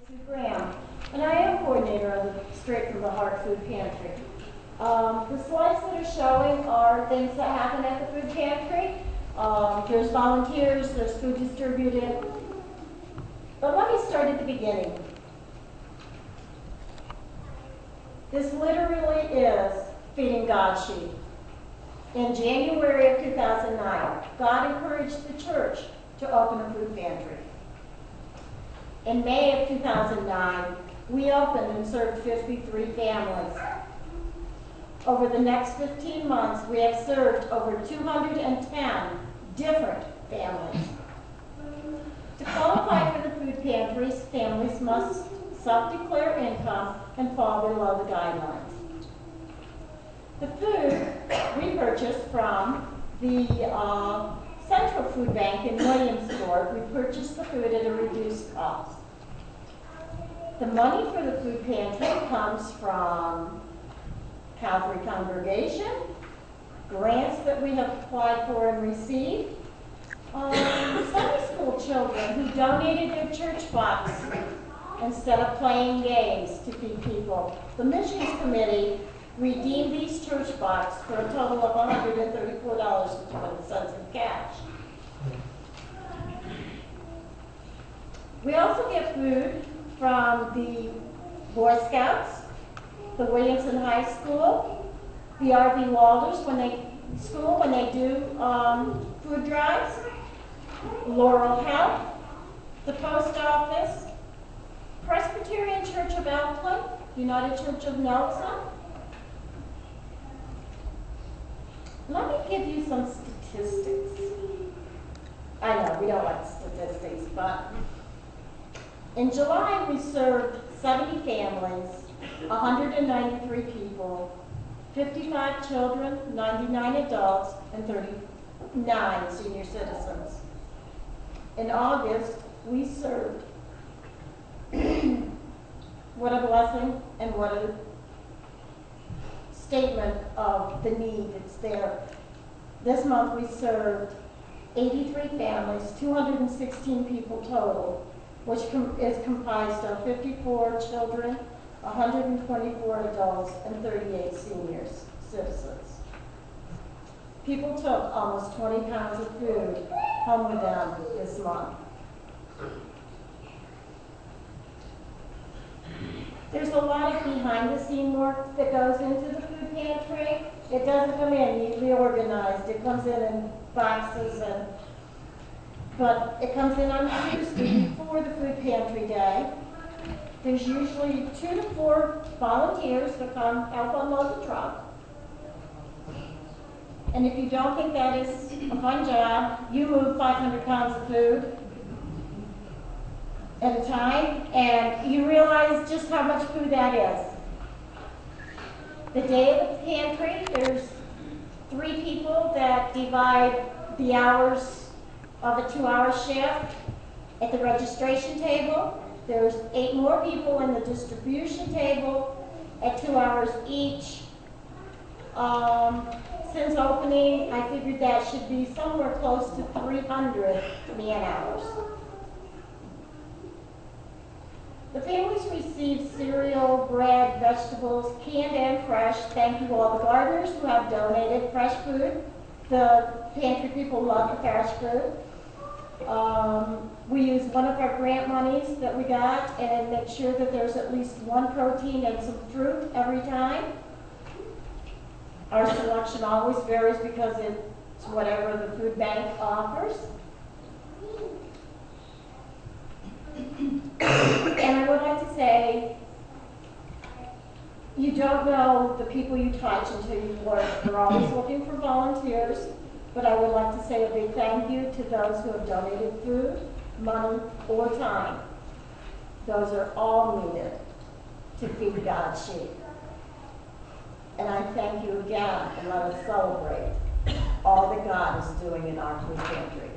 And I am coordinator of the Strait from the Heart Food Pantry. The slides that are showing are things that happen at the food pantry. There's volunteers, there's food distributed. But let me start at the beginning. This literally is feeding God's sheep. In January of 2009, God encouraged the church to open a food pantry. In May of 2009, we opened and served 53 families. Over the next 15 months, we have served over 210 different families. To qualify for the food pantries, families must self-declare income and fall below the guidelines. The food we purchased from the Central Food Bank in Williamsport. We purchased the food at a reduced cost. The money for the food pantry comes from Calvary congregation, grants that we have applied for and received, Sunday school children who donated their church box instead of playing games to feed people. The missions committee redeemed these church box for a total of $134.20 in cash. We also get food from the Boy Scouts, the Williamson High School, the R.B. Walders when they do food drives, Laurel Health, the Post Office, Presbyterian Church of Elkland, United Church of Nelson. Let me give you some statistics. I know we don't like statistics, but in July we served 70 families, 193 people, 55 children, 99 adults, and 39 senior citizens. In August, we served, what a blessing and what a statement of the need that's there. This month we served 83 families, 216 people total, which is comprised of 54 children, 124 adults, and 38 senior citizens. People took almost 20 pounds of food home with them this month. There's a lot of behind-the-scene work that goes into the food pantry. It doesn't come in neatly organized. It comes in boxes, but it comes in on Tuesday before the food pantry day. There's usually 2 to 4 volunteers that come help unload the truck. And if you don't think that is a fun job, you move 500 pounds of food at a time, and you realize just how much food that is. The day of the pantry, there's 3 people that divide the hours of a 2-hour shift at the registration table. There's 8 more people in the distribution table at 2 hours each. Since opening, I figured that should be somewhere close to 300 man-hours. The families receive cereal, bread, vegetables, canned and fresh. Thank you all the gardeners who have donated fresh food. The pantry people love the fresh food. We use one of our grant monies that we got and make sure that there's at least 1 protein and some fruit every time. Our selection always varies because it's whatever the food bank offers. And I would like to say, you don't know the people you touch until you work. We're always looking for volunteers, but I would like to say a big thank you to those who have donated food, money, or time. Those are all needed to feed God's sheep. And I thank you again, and let us celebrate all that God is doing in our food pantry.